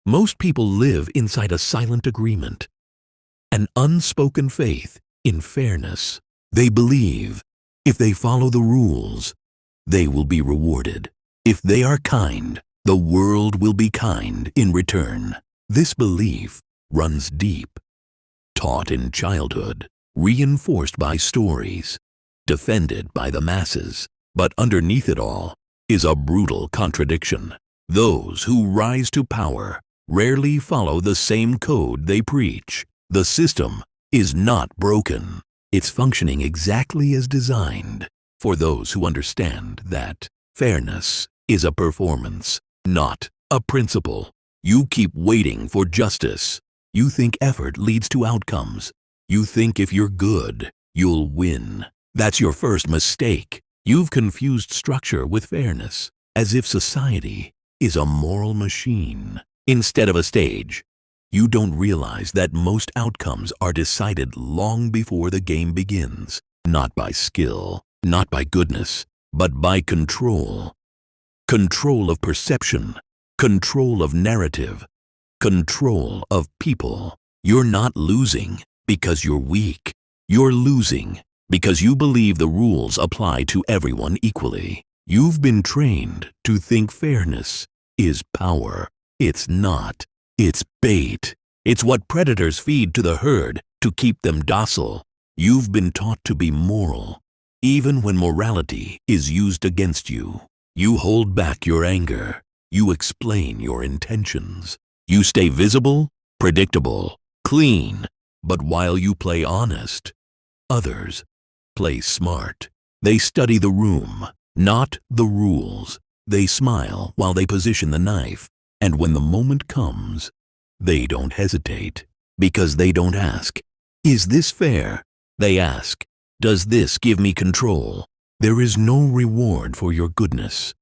Most people live inside a silent agreement, an unspoken faith in fairness. They believe if they follow the rules, they will be rewarded. If they are kind, the world will be kind in return. This belief runs deep, taught in childhood, reinforced by stories, defended by the masses. But underneath it all is a brutal contradiction. Those who rise to power rarely follow the same code they preach. The system is not broken. It's functioning exactly as designed for those who understand that fairness is a performance, not a principle. You keep waiting for justice. You think effort leads to outcomes. You think if you're good, you'll win. That's your first mistake. You've confused structure with fairness, as if society is a moral machine instead of a stage. You don't realize that most outcomes are decided long before the game begins, not by skill, not by goodness, but by control. Control of perception, control of narrative, control of people. You're not losing because you're weak. You're losing because you believe the rules apply to everyone equally. You've been trained to think fairness is power. It's not. It's bait. It's what predators feed to the herd to keep them docile. You've been taught to be moral, even when morality is used against you. You hold back your anger. You explain your intentions. You stay visible, predictable, clean. But while you play honest, others play smart. They study the room, not the rules. They smile while they position the knife. And when the moment comes, they don't hesitate, because they don't ask, "Is this fair?" They ask, "Does this give me control?" There is no reward for your goodness,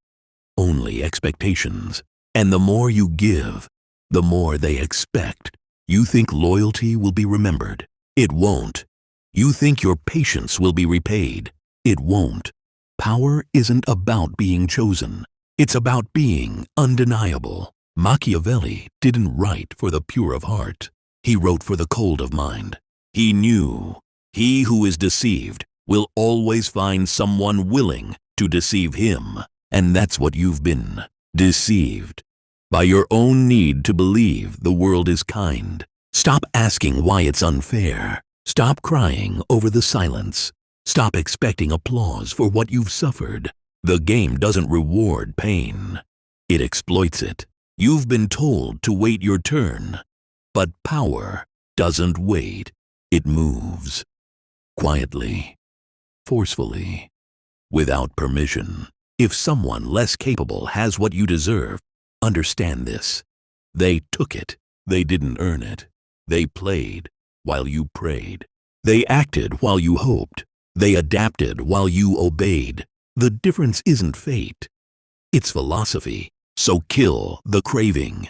only expectations. And the more you give, the more they expect. You think loyalty will be remembered. It won't. You think your patience will be repaid. It won't. Power isn't about being chosen. It's about being undeniable. Machiavelli didn't write for the pure of heart. He wrote for the cold of mind. He knew he who is deceived will always find someone willing to deceive him. And that's what you've been, deceived by your own need to believe the world is kind. Stop asking why it's unfair. Stop crying over the silence. Stop expecting applause for what you've suffered. The game doesn't reward pain. It exploits it. You've been told to wait your turn, but power doesn't wait. It moves. Quietly, forcefully, without permission. If someone less capable has what you deserve, understand this. They took it. They didn't earn it. They played while you prayed. They acted while you hoped. They adapted while you obeyed. The difference isn't fate. It's philosophy. So kill the craving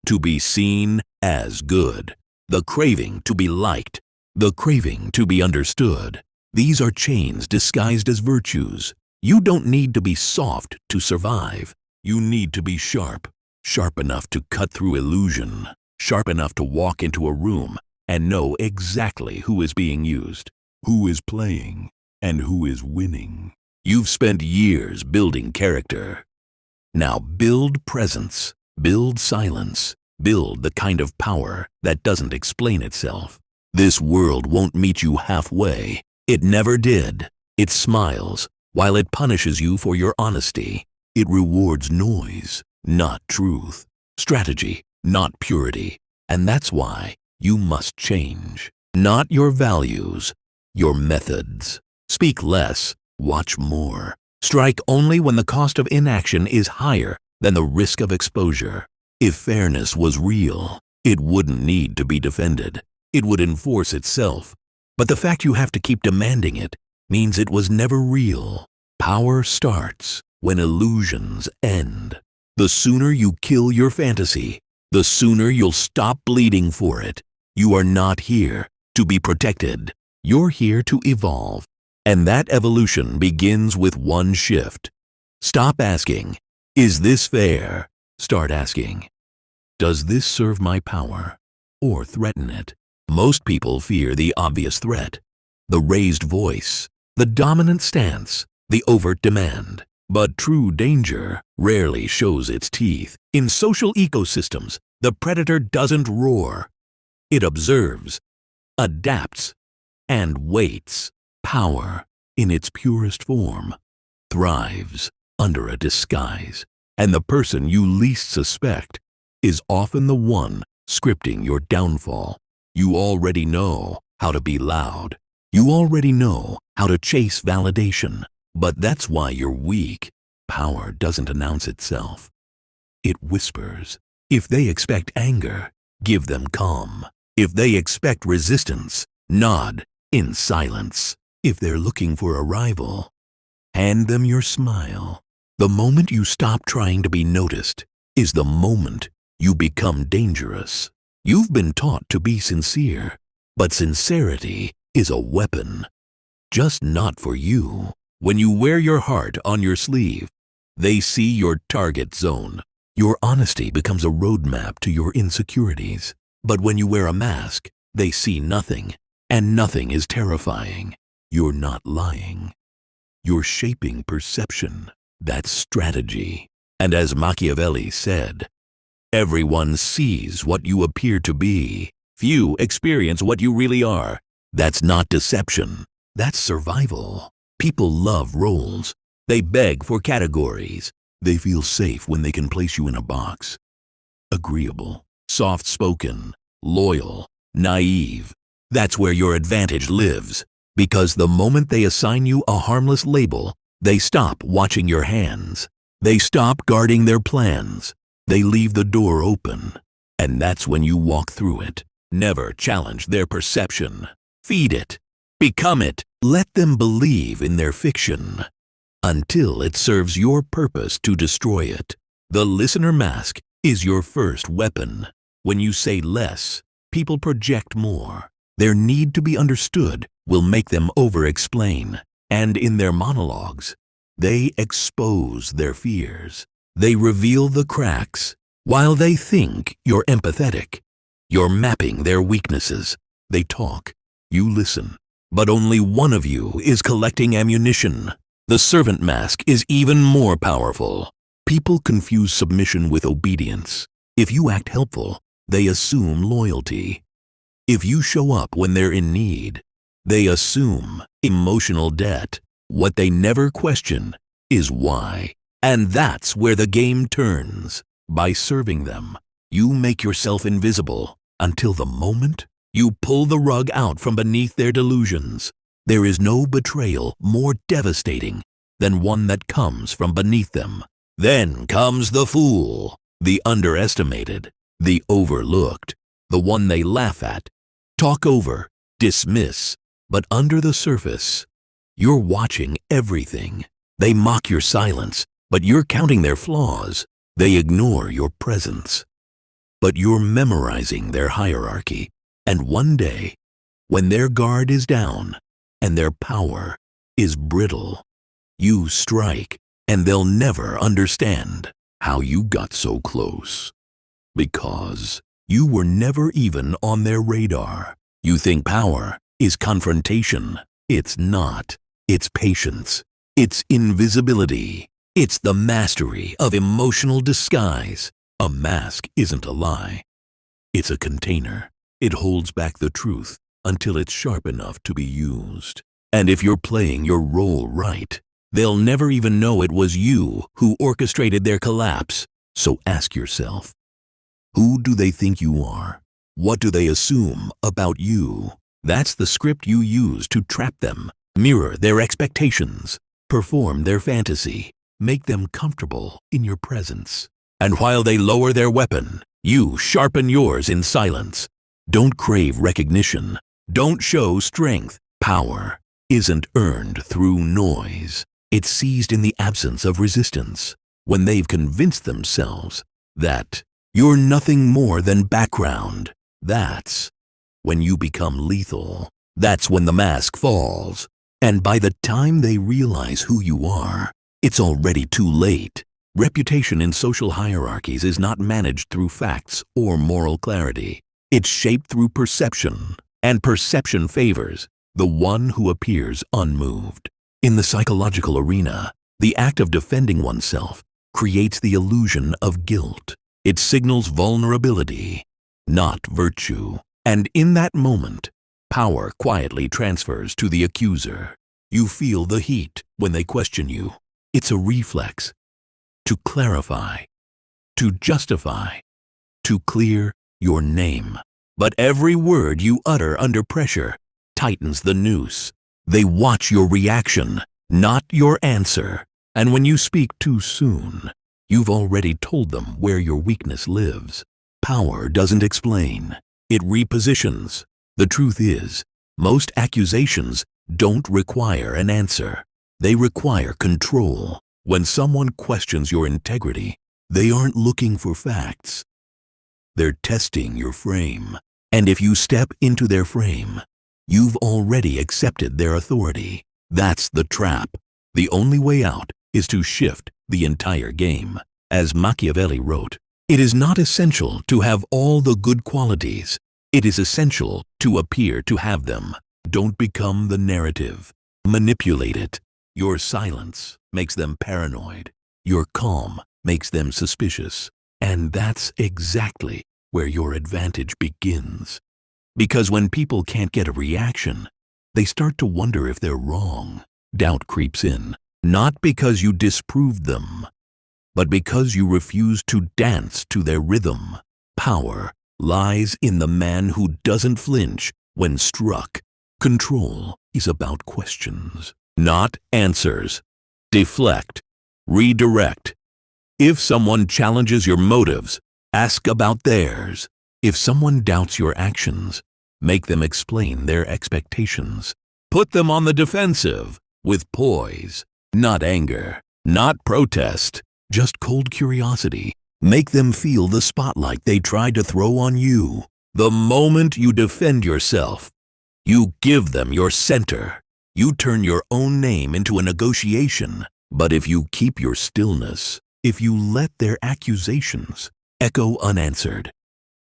to be seen as good, the craving to be liked, the craving to be understood. These are chains disguised as virtues. You don't need to be soft to survive. You need to be sharp, sharp enough to cut through illusion, sharp enough to walk into a room and know exactly who is being used, who is playing, and who is winning. You've spent years building character. Now build presence, build silence, build the kind of power that doesn't explain itself. This world won't meet you halfway. It never did. It smiles while it punishes you for your honesty. It rewards noise, not truth, strategy, not purity. And that's why you must change. Not your values, your methods. Speak less, watch more. Strike only when the cost of inaction is higher than the risk of exposure. If fairness was real, it wouldn't need to be defended. It would enforce itself. But the fact you have to keep demanding it means it was never real. Power starts when illusions end. The sooner you kill your fantasy, the sooner you'll stop bleeding for it. You are not here to be protected. You're here to evolve. And that evolution begins with one shift. Stop asking, "Is this fair?" Start asking, Does this serve my power or threaten it? Most people fear the obvious threat, the raised voice, the dominant stance, the overt demand. But true danger rarely shows its teeth. In social ecosystems, the predator doesn't roar. It observes, adapts, and waits. Power, in its purest form, thrives under a disguise, and the person you least suspect is often the one scripting your downfall. You already know how to be loud. You already know how to chase validation. But that's why you're weak. Power doesn't announce itself. It whispers. If they expect anger, give them calm. If they expect resistance, nod in silence. If they're looking for a rival, hand them your smile. The moment you stop trying to be noticed is the moment you become dangerous. You've been taught to be sincere, but sincerity is a weapon, just not for you. When you wear your heart on your sleeve, they see your target zone. Your honesty becomes a roadmap to your insecurities. But when you wear a mask, they see nothing, and nothing is terrifying. You're not lying. You're shaping perception. That's strategy. And as Machiavelli said, everyone sees what you appear to be. Few experience what you really are. That's not deception. That's survival. People love roles. They beg for categories. They feel safe when they can place you in a box. Agreeable, soft-spoken, loyal, naive. That's where your advantage lives. Because the moment they assign you a harmless label, they stop watching your hands. They stop guarding their plans. They leave the door open. And that's when you walk through it. Never challenge their perception. Feed it. Become it. Let them believe in their fiction until it serves your purpose to destroy it. The listener mask is your first weapon. When you say less, people project more. Their need to be understood will make them over-explain. And in their monologues, they expose their fears. They reveal the cracks. While they think you're empathetic, you're mapping their weaknesses. They talk, you listen. But only one of you is collecting ammunition. The servant mask is even more powerful. People confuse submission with obedience. If you act helpful, they assume loyalty. If you show up when they're in need, they assume emotional debt. What they never question is why. And that's where the game turns. By serving them, you make yourself invisible until the moment you pull the rug out from beneath their delusions. There is no betrayal more devastating than one that comes from beneath them. Then comes the fool, the underestimated, the overlooked, the one they laugh at, talk over, dismiss. But under the surface, you're watching everything. They mock your silence, but you're counting their flaws. They ignore your presence, but you're memorizing their hierarchy. And one day, when their guard is down and their power is brittle, you strike, and they'll never understand how you got so close. Because you were never even on their radar. You think power is confrontation. It's not. It's patience. It's invisibility. It's the mastery of emotional disguise. A mask isn't a lie. It's a container. It holds back the truth until it's sharp enough to be used. And if you're playing your role right, they'll never even know it was you who orchestrated their collapse. So ask yourself, who do they think you are? What do they assume about you? That's the script you use to trap them, mirror their expectations, perform their fantasy, make them comfortable in your presence. And while they lower their weapon, you sharpen yours in silence. Don't crave recognition. Don't show strength. Power isn't earned through noise. It's seized in the absence of resistance. When they've convinced themselves that you're nothing more than background, that's when you become lethal. That's when the mask falls. And by the time they realize who you are, it's already too late. Reputation in social hierarchies is not managed through facts or moral clarity. It's shaped through perception, and perception favors the one who appears unmoved. In the psychological arena, the act of defending oneself creates the illusion of guilt. It signals vulnerability, not virtue. And in that moment, power quietly transfers to the accuser. You feel the heat when they question you. It's a reflex to clarify, to justify, to clear your name. But every word you utter under pressure tightens the noose. They watch your reaction, not your answer. And when you speak too soon, you've already told them where your weakness lives. Power doesn't explain, it repositions. The truth is, most accusations don't require an answer. They require control. When someone questions your integrity, they aren't looking for facts. They're testing your frame. And if you step into their frame, you've already accepted their authority. That's the trap. The only way out is to shift the entire game. As Machiavelli wrote, it is not essential to have all the good qualities. It is essential to appear to have them. Don't become the narrative. Manipulate it. Your silence makes them paranoid. Your calm makes them suspicious. And that's exactly where your advantage begins. Because when people can't get a reaction, they start to wonder if they're wrong. Doubt creeps in, not because you disproved them, but because you refuse to dance to their rhythm. Power lies in the man who doesn't flinch when struck. Control is about questions, not answers. Deflect, redirect. If someone challenges your motives, ask about theirs. If someone doubts your actions, make them explain their expectations. Put them on the defensive with poise, not anger, not protest, just cold curiosity. Make them feel the spotlight they tried to throw on you. The moment you defend yourself, you give them your center. You turn your own name into a negotiation. But if you keep your stillness, if you let their accusations echo unanswered,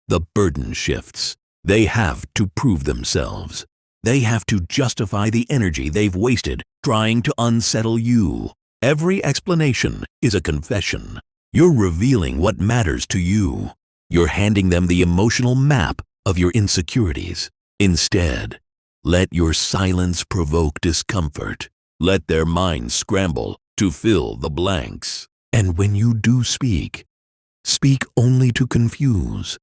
the burden shifts. They have to prove themselves. They have to justify the energy they've wasted trying to unsettle you. Every explanation is a confession. You're revealing what matters to you. You're handing them the emotional map of your insecurities. Instead, let your silence provoke discomfort. Let their minds scramble to fill the blanks. And when you do speak, speak only to confuse,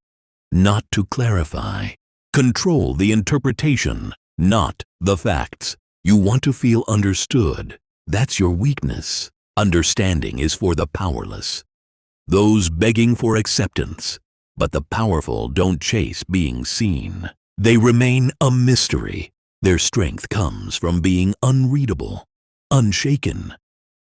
not to clarify. Control the interpretation, not the facts. You want to feel understood. That's your weakness. Understanding is for the powerless, those begging for acceptance. But the powerful don't chase being seen. They remain a mystery. Their strength comes from being unreadable, unshaken,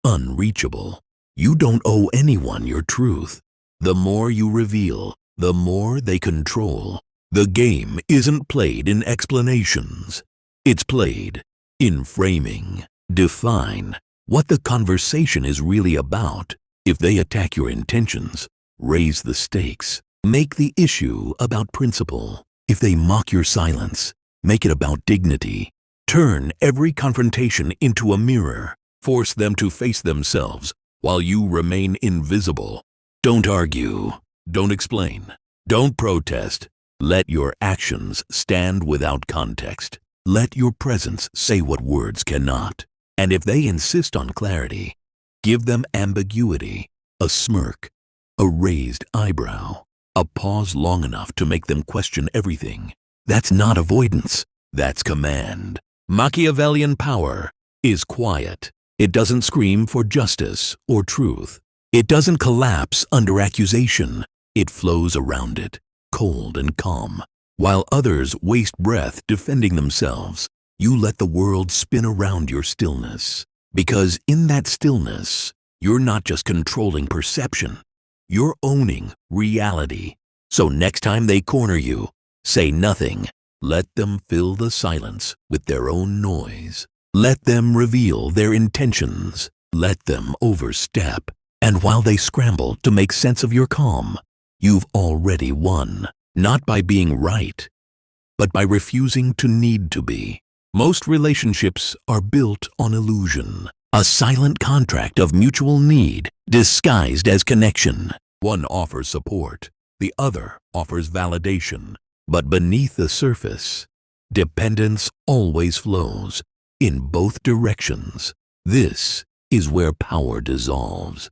unreachable. You don't owe anyone your truth. The more you reveal, the more they control. The game isn't played in explanations. It's played in framing. Define what the conversation is really about. If they attack your intentions, raise the stakes. Make the issue about principle. If they mock your silence, make it about dignity. Turn every confrontation into a mirror. Force them to face themselves while you remain invisible. Don't argue. Don't explain. Don't protest. Let your actions stand without context. Let your presence say what words cannot. And if they insist on clarity, give them ambiguity, a smirk, a raised eyebrow, a pause long enough to make them question everything. That's not avoidance. That's command. Machiavellian power is quiet. It doesn't scream for justice or truth. It doesn't collapse under accusation. It flows around it, cold and calm. While others waste breath defending themselves, you let the world spin around your stillness. Because in that stillness, you're not just controlling perception, you're owning reality. So next time they corner you, say nothing. Let them fill the silence with their own noise. Let them reveal their intentions. Let them overstep. And while they scramble to make sense of your calm, you've already won, not by being right, but by refusing to need to be. Most relationships are built on illusion, a silent contract of mutual need disguised as connection. One offers support, the other offers validation. But beneath the surface, dependence always flows in both directions. This is where power dissolves.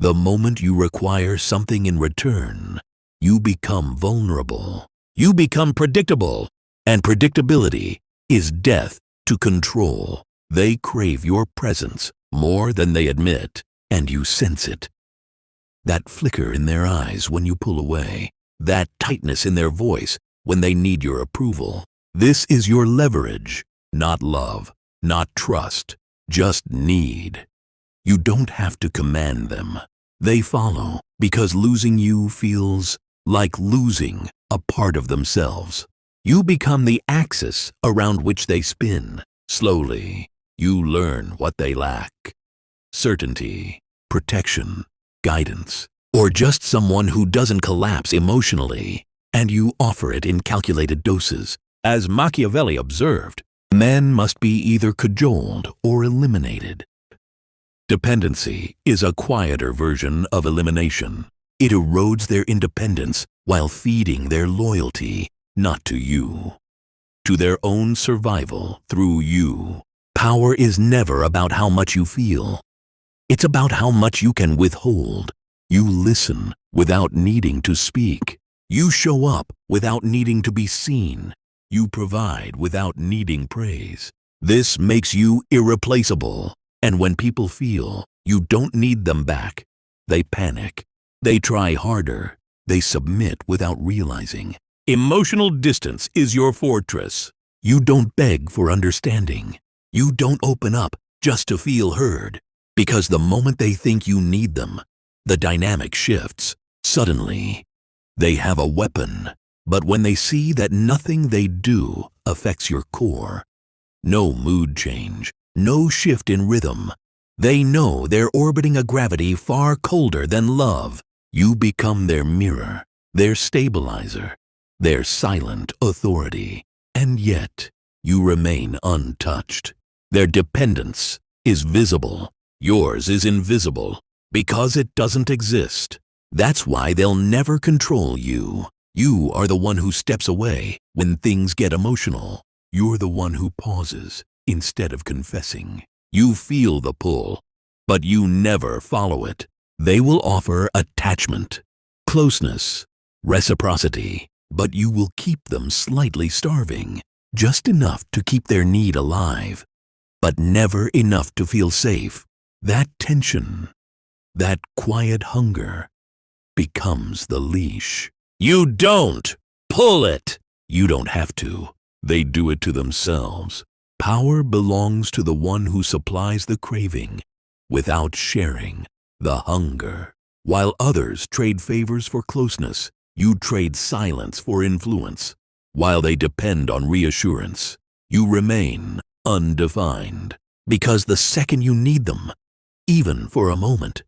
The moment you require something in return, you become vulnerable. You become predictable, and predictability is death to control. They crave your presence more than they admit, and you sense it. That flicker in their eyes when you pull away, that tightness in their voice when they need your approval. This is your leverage, not love, not trust, just need. You don't have to command them. They follow because losing you feels like losing a part of themselves. You become the axis around which they spin. Slowly, you learn what they lack: certainty, protection, guidance, or just someone who doesn't collapse emotionally, and you offer it in calculated doses. As Machiavelli observed, men must be either cajoled or eliminated. Dependency is a quieter version of elimination. It erodes their independence while feeding their loyalty, not to you, to their own survival through you. Power is never about how much you feel. It's about how much you can withhold. You listen without needing to speak. You show up without needing to be seen. You provide without needing praise. This makes you irreplaceable. And when people feel you don't need them back, they panic. They try harder. They submit without realizing. Emotional distance is your fortress. You don't beg for understanding. You don't open up just to feel heard. Because the moment they think you need them, the dynamic shifts. Suddenly, they have a weapon. But when they see that nothing they do affects your core, no mood change, no shift in rhythm, they know they're orbiting a gravity far colder than love. You become their mirror, their stabilizer, their silent authority. And yet, you remain untouched. Their dependence is visible. Yours is invisible because it doesn't exist. That's why they'll never control you. You are the one who steps away when things get emotional. You're the one who pauses instead of confessing. You feel the pull, but you never follow it. They will offer attachment, closeness, reciprocity, but you will keep them slightly starving, just enough to keep their need alive, but never enough to feel safe. That tension, that quiet hunger, becomes the leash. You don't pull it. You don't have to. They do it to themselves. Power belongs to the one who supplies the craving without sharing the hunger. While others trade favors for closeness, you trade silence for influence. While they depend on reassurance, you remain undefined. Because the second you need them, even for a moment,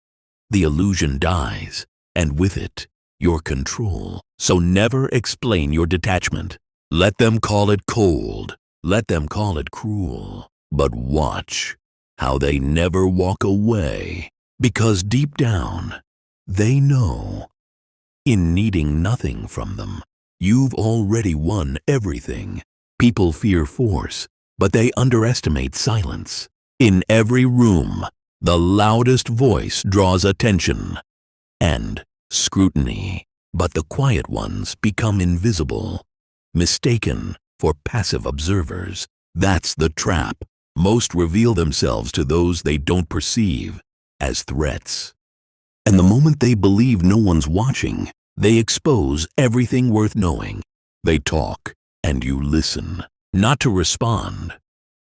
the illusion dies, and with it, your control. So never explain your detachment. Let them call it cold. Let them call it cruel. But watch how they never walk away. Because deep down, they know, in needing nothing from them, you've already won everything. People fear force, but they underestimate silence. In every room, the loudest voice draws attention and scrutiny, but the quiet ones become invisible, mistaken for passive observers. That's the trap. Most reveal themselves to those they don't perceive as threats. And the moment they believe no one's watching, they expose everything worth knowing. They talk, and you listen, not to respond,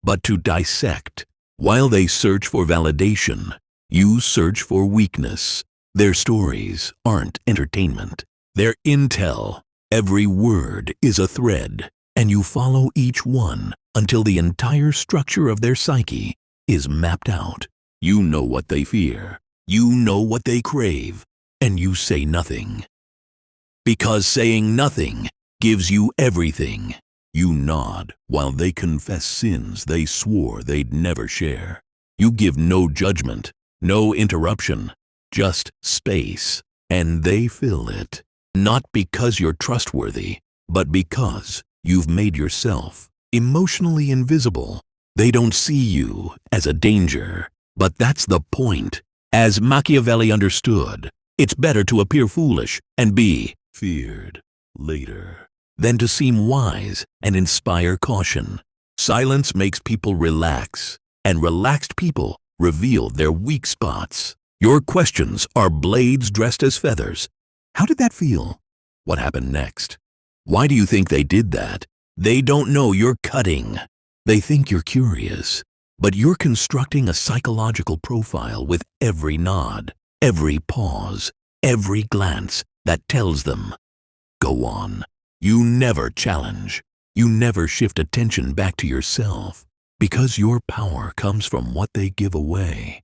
but to dissect. While they search for validation, you search for weakness. Their stories aren't entertainment. They're intel. Every word is a thread, and you follow each one until the entire structure of their psyche is mapped out. You know what they fear, You know what they crave, and you say nothing. Because saying nothing gives you everything. You nod while they confess sins they swore they'd never share. You give no judgment, no interruption, just space, and they fill it. Not because you're trustworthy, but because you've made yourself emotionally invisible. They don't see you as a danger, but that's the point. As Machiavelli understood, it's better to appear foolish and be feared later than to seem wise and inspire caution. Silence makes people relax, and relaxed people reveal their weak spots. Your questions are blades dressed as feathers. How did that feel? What happened next? Why do you think they did that? They don't know you're cutting. They think you're curious, but you're constructing a psychological profile with every nod, every pause, every glance that tells them, go on. You never challenge. You never shift attention back to yourself, because your power comes from what they give away,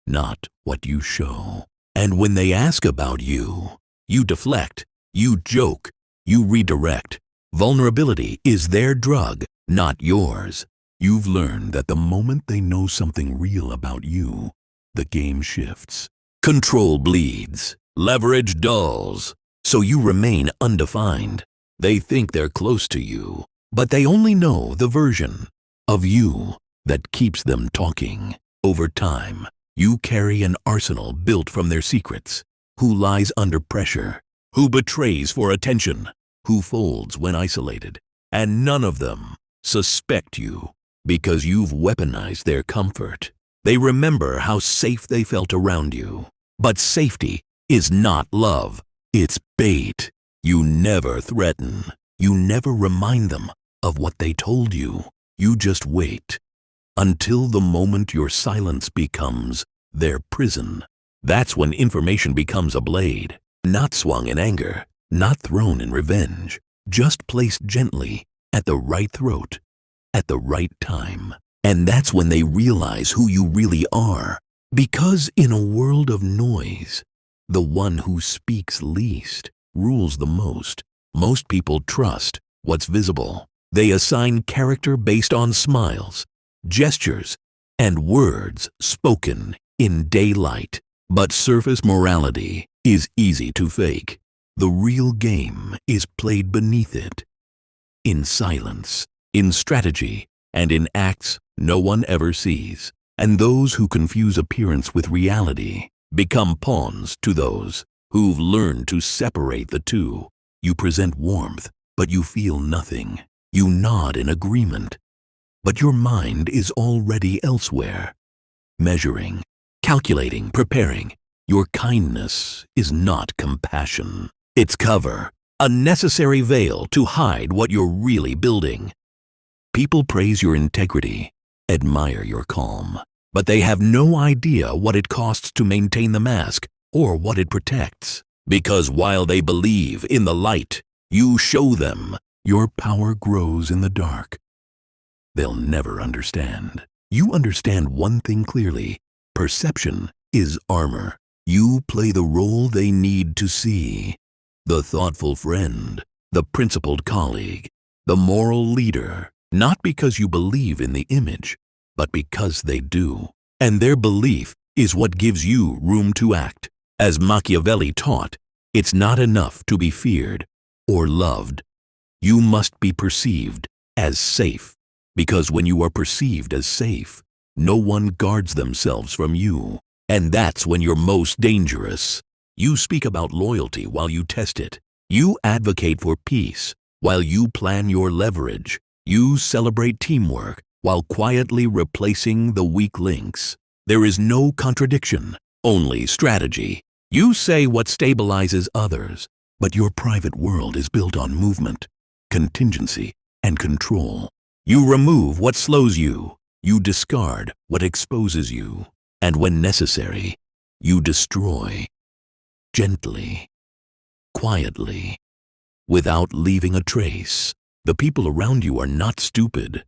not what you show. And when they ask about you, you deflect, you joke, you redirect. Vulnerability is their drug, not yours. You've learned that the moment they know something real about you, the game shifts. Control bleeds, leverage dulls, so you remain undefined. They think they're close to you, but they only know the version of you that keeps them talking. Over time, you carry an arsenal built from their secrets. Who lies under pressure, who betrays for attention, who folds when isolated, and none of them suspect you because you've weaponized their comfort. They remember how safe they felt around you. But safety is not love, it's bait. You never threaten. You never remind them of what they told you. You just wait until the moment your silence becomes their prison. That's when information becomes a blade, not swung in anger, not thrown in revenge, just placed gently at the right throat, at the right time. And that's when they realize who you really are. Because in a world of noise, the one who speaks least rules the most. Most people trust what's visible. They assign character based on smiles, gestures, and words spoken in daylight. But surface morality is easy to fake. The real game is played beneath it, in silence, in strategy, and in acts no one ever sees. And those who confuse appearance with reality become pawns to those who've learned to separate the two. You present warmth, but you feel nothing. You nod in agreement, but your mind is already elsewhere. Measuring, calculating, preparing. Your kindness is not compassion. It's cover, a necessary veil to hide what you're really building. People praise your integrity, admire your calm, but they have no idea what it costs to maintain the mask or what it protects. Because while they believe in the light you show them, your power grows in the dark. They'll never understand. You understand one thing clearly: perception is armor. You play the role they need to see. The thoughtful friend, the principled colleague, the moral leader, not because you believe in the image, but because they do. And their belief is what gives you room to act. As Machiavelli taught, it's not enough to be feared or loved. You must be perceived as safe, because when you are perceived as safe, no one guards themselves from you. And that's when you're most dangerous. You speak about loyalty while you test it. You advocate for peace while you plan your leverage. You celebrate teamwork while quietly replacing the weak links. There is no contradiction, only strategy. You say what stabilizes others, but your private world is built on movement, contingency, and control. You remove what slows you. You discard what exposes you. And when necessary, you destroy. Gently, quietly, without leaving a trace. The people around you are not stupid,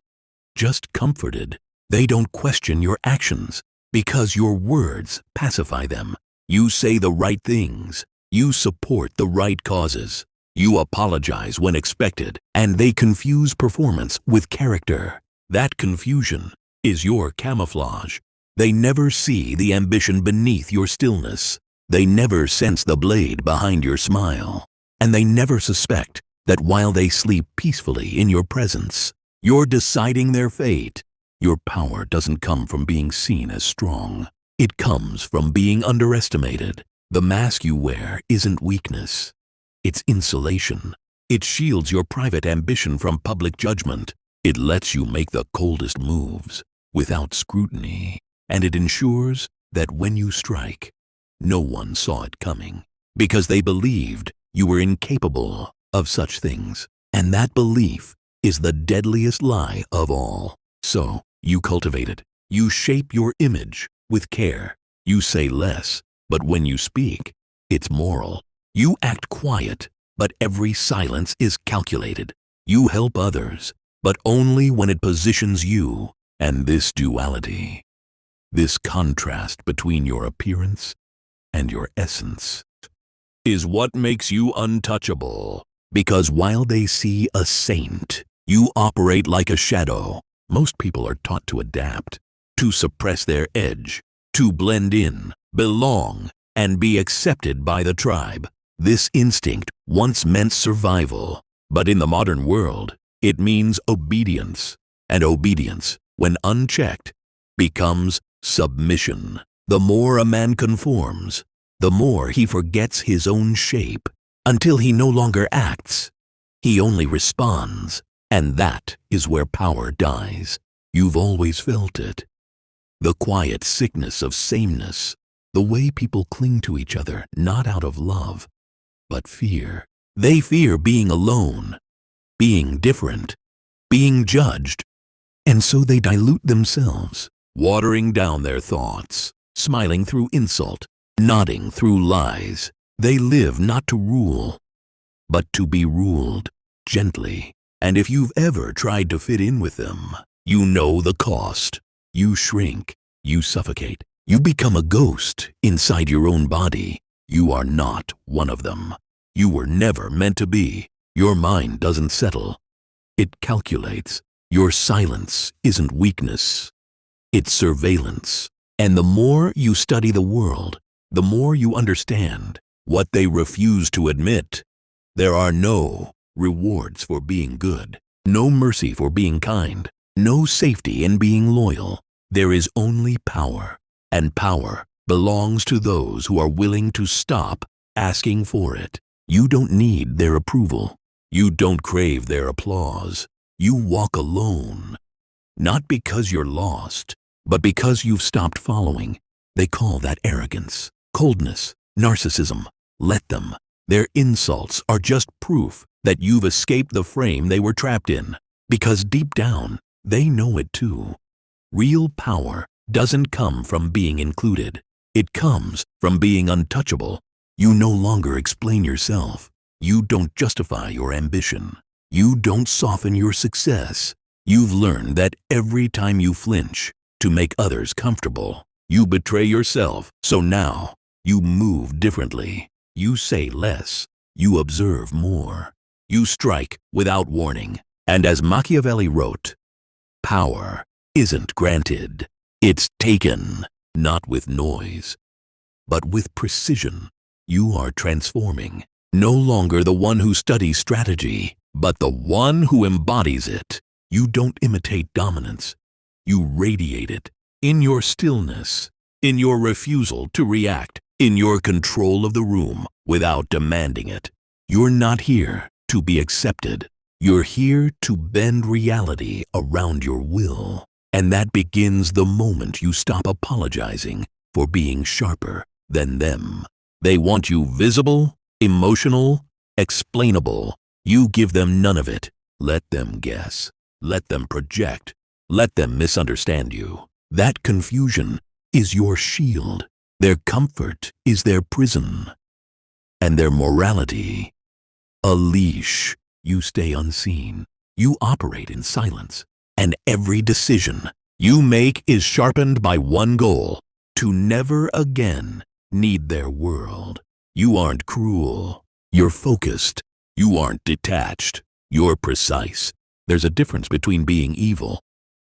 just comforted. They don't question your actions. Because your words pacify them. You say the right things. You support the right causes. You apologize when expected, and they confuse performance with character. That confusion is your camouflage. They never see the ambition beneath your stillness. They never sense the blade behind your smile. And they never suspect that while they sleep peacefully in your presence, you're deciding their fate. Your power doesn't come from being seen as strong. It comes from being underestimated. The mask you wear isn't weakness. It's insulation. It shields your private ambition from public judgment. It lets you make the coldest moves without scrutiny. And it ensures that when you strike, no one saw it coming because they believed you were incapable of such things. And that belief is the deadliest lie of all. So, you cultivate it. You shape your image with care. You say less, but when you speak, it's moral. You act quiet, but every silence is calculated. You help others, but only when it positions you. And this duality, this contrast between your appearance and your essence, is what makes you untouchable. Because while they see a saint, you operate like a shadow. Most people are taught to adapt, to suppress their edge, to blend in, belong, and be accepted by the tribe. This instinct once meant survival, but in the modern world, it means obedience. And obedience, when unchecked, becomes submission. The more a man conforms, the more he forgets his own shape, until he no longer acts. He only responds. And that is where power dies. You've always felt it. The quiet sickness of sameness, the way people cling to each other not out of love, but fear. They fear being alone, being different, being judged. And so they dilute themselves, watering down their thoughts, smiling through insult, nodding through lies. They live not to rule, but to be ruled gently. And if you've ever tried to fit in with them, you know the cost. You shrink, you suffocate, you become a ghost inside your own body. You are not one of them. You were never meant to be. Your mind doesn't settle. It calculates. Your silence isn't weakness. It's surveillance. And the more you study the world, the more you understand what they refuse to admit. There are no rewards for being good, no mercy for being kind, no safety in being loyal. There is only power, and power belongs to those who are willing to stop asking for it. You don't need their approval. You don't crave their applause. You walk alone, not because you're lost, but because you've stopped following. They call that arrogance, coldness, narcissism. Let them. Their insults are just proof that you've escaped the frame they were trapped in, because deep down, they know it too. Real power doesn't come from being included. It comes from being untouchable. You no longer explain yourself. You don't justify your ambition. You don't soften your success. You've learned that every time you flinch to make others comfortable, you betray yourself. So now, you move differently. You say less. You observe more. You strike without warning. And as Machiavelli wrote, power isn't granted. It's taken, not with noise, but with precision. You are transforming. No longer the one who studies strategy, but the one who embodies it. You don't imitate dominance. You radiate it in your stillness, in your refusal to react, in your control of the room without demanding it. You're not here to be accepted. You're here to bend reality around your will. And that begins the moment you stop apologizing for being sharper than them. They want you visible, emotional, explainable. You give them none of it. Let them guess. Let them project. Let them misunderstand you. That confusion is your shield. Their comfort is their prison. And their morality, a leash. You stay unseen. You operate in silence. And every decision you make is sharpened by one goal: to never again need their world. You aren't cruel. You're focused. You aren't detached. You're precise. There's a difference between being evil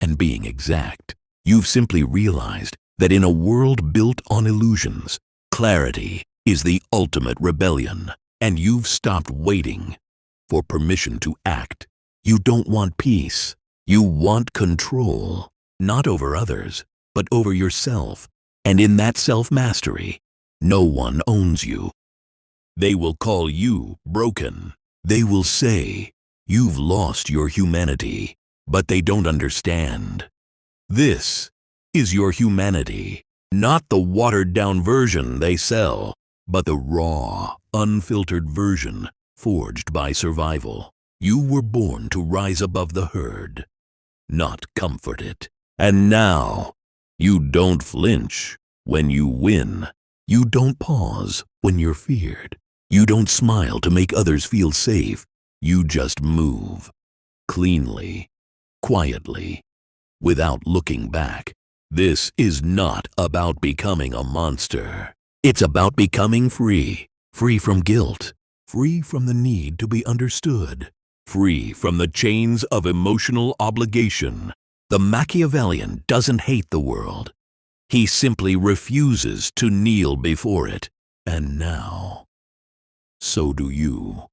and being exact. You've simply realized that in a world built on illusions, clarity is the ultimate rebellion, and you've stopped waiting for permission to act. You don't want peace. You want control, not over others, but over yourself. And in that self-mastery, no one owns you. They will call you broken. They will say you've lost your humanity, but they don't understand. This is your humanity, not the watered-down version they sell, but the raw, unfiltered version forged by survival. You were born to rise above the herd, not comfort it. And now, you don't flinch when you win. You don't pause when you're feared. You don't smile to make others feel safe. You just move, cleanly, quietly, without looking back. This is not about becoming a monster. It's about becoming free. Free from guilt. Free from the need to be understood. Free from the chains of emotional obligation. The Machiavellian doesn't hate the world. He simply refuses to kneel before it. And now, so do you.